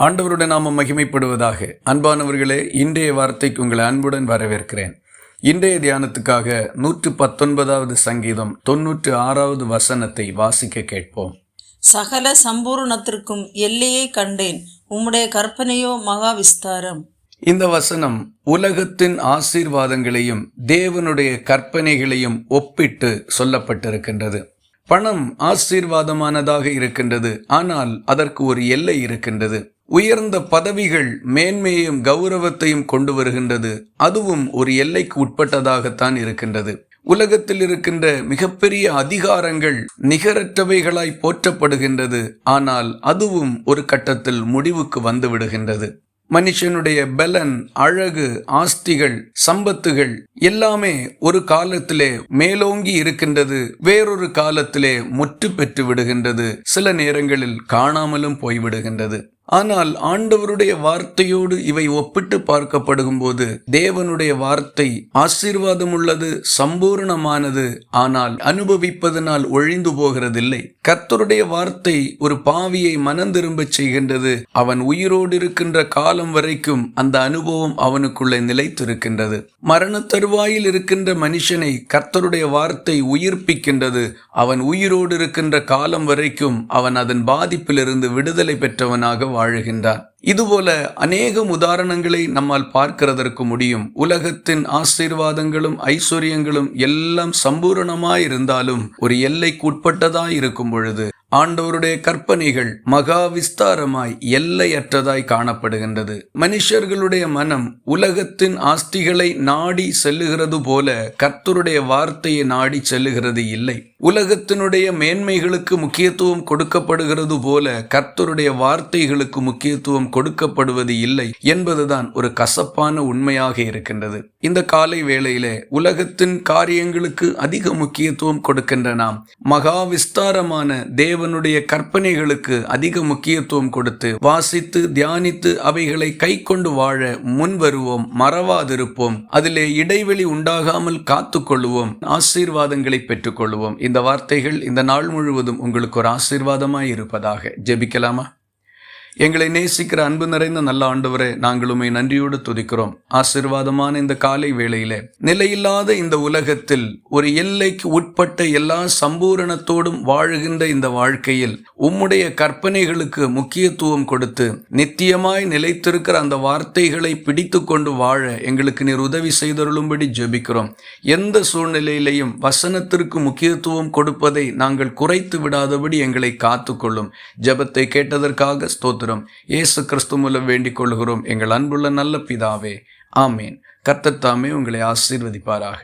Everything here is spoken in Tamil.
ஆண்டவருடைய நாமம் மகிமைப்படுவதாக. அன்பானவர்களே, இன்றைய வார்த்தைக்கு உங்களை அன்புடன் வரவேற்கிறேன். இன்றைய தியானத்துக்காக 119வது சங்கீதம் 96வது வசனத்தை வாசிக்க கேட்போம். சகல சம்பூர்ணத்திற்கும் எல்லையை கண்டேன், உம்முடைய கற்பனையோ மகா விஸ்தாரம். இந்த வசனம் உலகத்தின் ஆசீர்வாதங்களையும் தேவனுடைய கற்பனைகளையும் ஒப்பிட்டு சொல்லப்பட்டிருக்கின்றது. பணம் ஆசீர்வாதமானதாக இருக்கின்றது, ஆனால் அதற்கு ஒரு எல்லை இருக்கின்றது. உயர்ந்த பதவிகள் மேன்மையையும் கௌரவத்தையும் கொண்டு வருகின்றது, அதுவும் ஒரு எல்லைக்கு உட்பட்டதாகத்தான் இருக்கின்றது. உலகத்தில் இருக்கின்ற மிகப்பெரிய அதிகாரங்கள் நிகரற்றவைகளாய் போற்றப்படுகின்றது, ஆனால் அதுவும் ஒரு கட்டத்தில் முடிவுக்கு வந்து விடுகின்றது. மனுஷனுடைய பலன், அழகு, ஆஸ்திகள், சம்பத்துகள் எல்லாமே ஒரு காலத்திலே மேலோங்கி இருக்கின்றது, வேறொரு காலத்திலே முற்று பெற்று விடுகின்றது, சில நேரங்களில் காணாமலும் போய்விடுகின்றது. ஆனால் ஆண்டவருடைய வார்த்தையோடு இவை ஒப்பிட்டு பார்க்கப்படும் போது தேவனுடைய வார்த்தை ஆசீர்வாதம் உள்ளது, சம்பூர்ணமானது, ஆனால் அனுபவிப்பதனால் ஒழிந்து போகிறதில்லை. கர்த்தருடைய வார்த்தை ஒரு பாவியை மனந்திரும்ப செய்கின்றது. அவன் உயிரோடு இருக்கின்ற காலம் வரைக்கும் அந்த அனுபவம் அவனுக்குள்ளே நிலைத்திருக்கின்றது. மரண தருவாயில் இருக்கின்ற மனுஷனை கர்த்தருடைய வார்த்தை உயிர்ப்பிக்கின்றது. அவன் உயிரோடு இருக்கின்ற காலம் வரைக்கும் அவன் அதன் பாதிப்பிலிருந்து விடுதலை பெற்றவனாக வாழுகின்றான். இதுபோல அநேகம் உதாரணங்களை நம்மால் பார்க்கிறதற்கு முடியும். உலகத்தின் ஆசீர்வாதங்களும் ஐஸ்வர்யங்களும் எல்லாம் சம்பூரணமாயிருந்தாலும் ஒரு எல்லைக்கு உட்பட்டதாய் இருக்கும் பொழுது ஆண்டவருடைய கற்பனைகள் மகா விஸ்தாரமாய் எல்லையற்றதாய் காணப்படுகின்றது. மனுஷர்களுடைய மனம் உலகத்தின் ஆஸ்திகளை நாடி செல்லுகிறது போல கர்த்தருடைய வார்த்தையை நாடி செல்லுகிறது இல்லை. உலகத்தினுடைய மேன்மைகளுக்கு முக்கியத்துவம் கொடுக்கப்படுகிறது போல கர்த்தருடைய வார்த்தைகளுக்கு முக்கியத்துவம் கொடுக்கப்படுவது இல்லை என்பதுதான் ஒரு கசப்பான உண்மையாக இருக்கின்றது. இந்த காலை வேளையிலே உலகத்தின் காரியங்களுக்கு அதிக முக்கியத்துவம் கொடுக்கின்ற நாம் மகா விஸ்தாரமான தேவனுடைய கற்பனைகளுக்கு அதிக முக்கியத்துவம் கொடுத்து வாசித்து தியானித்து அவைகளை கை கொண்டு வாழ முன் வருவோம், மறவாதிருப்போம், அதிலே இடைவெளி உண்டாகாமல் காத்து கொள்ளுவோம், ஆசீர்வாதங்களை பெற்றுக் கொள்ளுவோம். இந்த வார்த்தைகள் இந்த நாள் முழுவதும் உங்களுக்கு ஒரு ஆசீர்வாதமாய் இருப்பதாக. ஜெபிக்கலாமா? எங்களை நேசிக்கிற அன்பு நிறைந்த நல்ல ஆண்டவரே, நாங்கள் உம்மை நன்றியோடு துதிக்கிறோம். ஆசீர்வாதமான இந்த காலை வேளையிலே நிலையில்லாத இந்த உலகத்தில் ஒரு எல்லைக்கு உட்பட்ட எல்லா சம்பூரணத்தோடும் வாழுகின்ற இந்த வாழ்க்கையில் உம்முடைய கற்பனைகளுக்கு முக்கியத்துவம் கொடுத்து நித்தியமாய் நிலைத்திருக்கிற அந்த வார்த்தைகளை பிடித்து கொண்டு வாழ எங்களுக்கு நீர் உதவி செய்தருளும்படி ஜெபிக்கிறோம். எந்த சூழ்நிலையிலையும் வசனத்திற்கு முக்கியத்துவம் கொடுப்பதை நாங்கள் குறைத்து விடாதபடி எங்களை காத்துக்கொள்ளும். ஜெபத்தை கேட்டதற்காக ஸ்தோத்திரம். இயேசு கிறிஸ்து மூலம் வேண்டிக் கொள்கிறோம் எங்கள் அன்புள்ள நல்ல பிதாவே, ஆமேன். கர்த்தர் தாமே உங்களை ஆசீர்வதிப்பாராக.